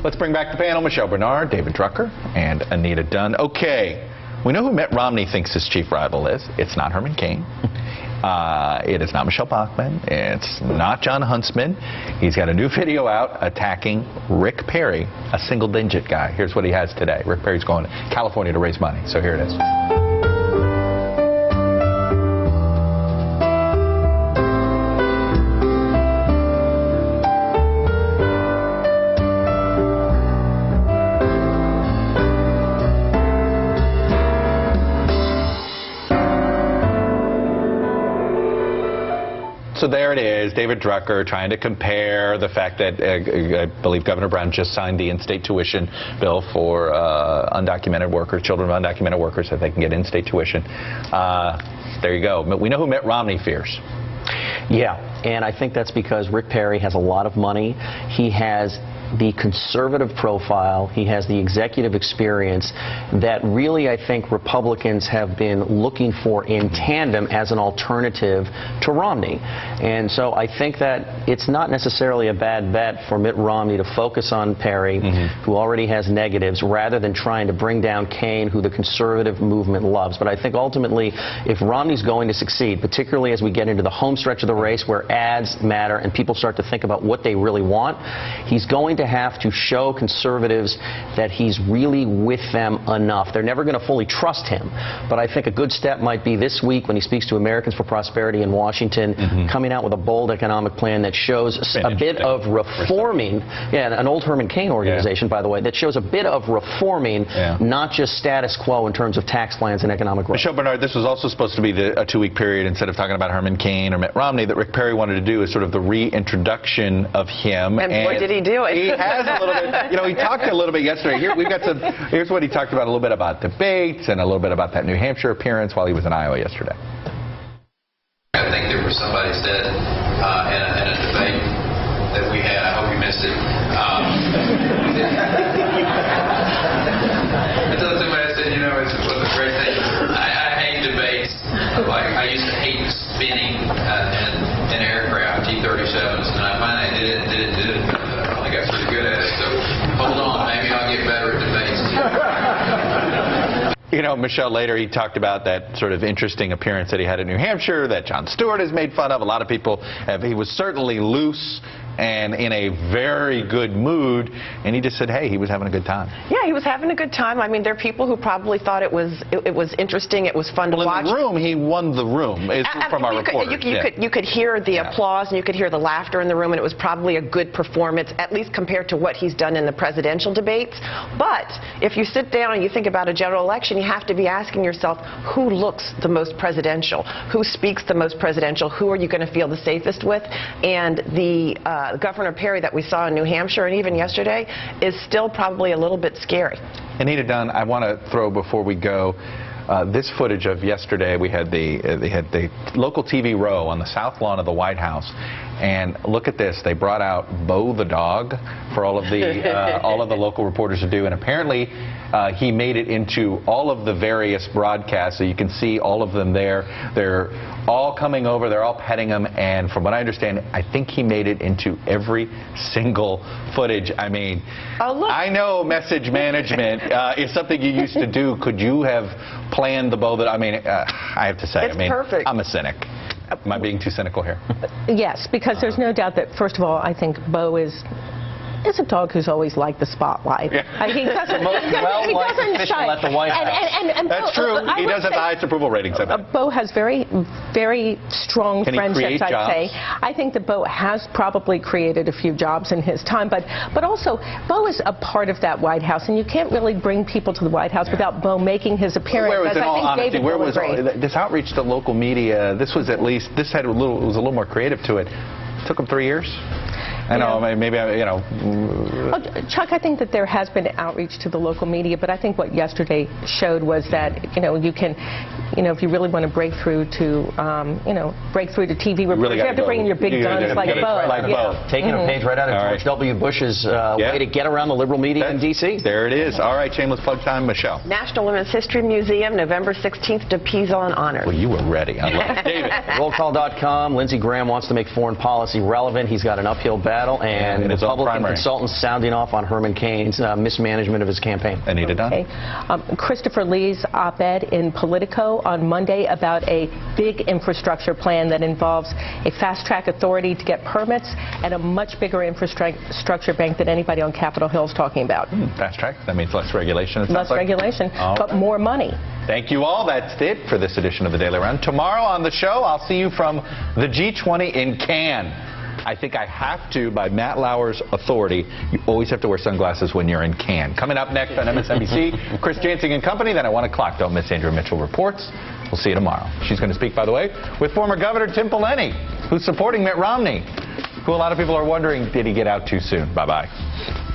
Let's bring back the panel. Michelle Bernard, David Drucker, and Anita Dunn. Okay, we know who Mitt Romney thinks his chief rival is. It's not Herman Cain. It is not Michelle Bachmann. It's not John Huntsman. He's got a new video out attacking Rick Perry, a single-digit guy. Here's what he has today. Rick Perry's going to California to raise money. So here it is. So there it is, David Drucker trying to compare the fact that I believe Governor Brown just signed the in-state tuition bill for undocumented workers, children of undocumented workers, so they can get in-state tuition. There you go. We know who Mitt Romney fears. Yeah, and I think that's because Rick Perry has a lot of money. He has the conservative profile, he has the executive experience that really I think Republicans have been looking for in tandem as an alternative to Romney. And so I think that it's not necessarily a bad bet for Mitt Romney to focus on Perry, who already has negatives, rather than trying to bring down Cain, who the conservative movement loves. But I think ultimately, if Romney's going to succeed, particularly as we get into the home stretch of the race where ads matter and people start to think about what they really want, he's going to have to show conservatives that he's really with them enough. They're never going to fully trust him, but I think a good step might be this week when he speaks to Americans for Prosperity in Washington, coming out with a bold economic plan that shows a bit of reforming, an old Herman Cain organization, by the way, that shows a bit of reforming, not just status quo in terms of tax plans and economic growth. Michelle Bernard, this was also supposed to be a 2-week period, instead of talking about Herman Cain or Mitt Romney, that Rick Perry wanted to do is sort of the reintroduction of him. And boy, did he do it. He has a little bit, you know, he talked a little bit yesterday. Here, we've got some, here's what he talked about, a little bit about debates and a little bit about that New Hampshire appearance while he was in Iowa yesterday. I think there was somebody said in a debate that we had, I hope you missed it. I told somebody, I said, you know, it was a great thing. I hate debates. Like, I used to hate spinning in aircraft, T-37s, and I finally did it. I got pretty good at it, so hold on, maybe I'll get better at debates. You know, Michelle, later he talked about that sort of interesting appearance that he had in New Hampshire that Jon Stewart has made fun of. A lot of people have. He was certainly loose and in a very good mood, and he just said, hey, he was having a good time. Yeah, he was having a good time. I mean, there are people who probably thought it was interesting, it was fun to watch. In the room, he won the room, from our reporters. You could hear the applause, and you could hear the laughter in the room, and it was probably a good performance, at least compared to what he's done in the presidential debates. But if you sit down and you think about a general election, you have to be asking yourself, who looks the most presidential? Who speaks the most presidential? Who are you going to feel the safest with? And the Governor Perry that we saw in New Hampshire and even yesterday is still probably a little bit scary. Anita Dunn, I want to throw before we go this footage of yesterday. We had the local TV row on the south lawn of the White House, and look at this. They brought out Bo the dog for all of the local reporters to do, and apparently he made it into all of the various broadcasts, so you can see all of them there. They're all coming over, they're all petting him, and from what I understand, I think he made it into every single footage. I mean, I know message management is something you used to do. Could you have planned the Bo that, I mean, I have to say, it's perfect. I'm a cynic. Am I being too cynical here? Yes, because there's no doubt that, first of all, I think Bo is a dog who's always liked the spotlight. He doesn't shy. At the White House. And that's true. He does have the highest approval ratings. Bo has very, very strong friendships, I'd say. I think that Bo has probably created a few jobs in his time, but also Bo is a part of that White House, and you can't really bring people to the White House without Bo making his appearance. Where was, in all honesty, where was this outreach to local media? This was at least, this had a little more creative to it. It took him 3 years. I know, maybe, you know. Well, Chuck, I think that there has been outreach to the local media, but I think what yesterday showed was that, you know, you can, you know, if you really want to break through to, you know, break through to TV reporters, you have to bring in your big guns like Bo. Taking a page right out of George W. Bush's way to get around the liberal media in D.C. There it is. All right, shameless plug time, Michelle. National Women's History Museum, November 16th to Pizon Honors. Well, you were ready. I love it. David. Rollcall.com. Lindsey Graham wants to make foreign policy relevant. He's got an uphill battle. battle, and Republican consultants sounding off on Herman Cain's mismanagement of his campaign. Anita Dunn. Okay. Christopher Lee's op-ed in Politico on Monday about a big infrastructure plan that involves a fast-track authority to get permits and a much bigger infrastructure bank than anybody on Capitol Hill is talking about. Fast-track? That means less regulation? Less regulation, but more money. Thank you all. That's it for this edition of the Daily Round. Tomorrow on the show, I'll see you from the G20 in Cannes. I think I have to, by Matt Lauer's authority, you always have to wear sunglasses when you're in Cannes. Coming up next on MSNBC, Chris Jansing and Company. Then at 1 o'clock, don't miss Andrea Mitchell Reports. We'll see you tomorrow. She's going to speak, by the way, with former Governor Tim Pawlenty, who's supporting Mitt Romney, who a lot of people are wondering, did he get out too soon? Bye-bye.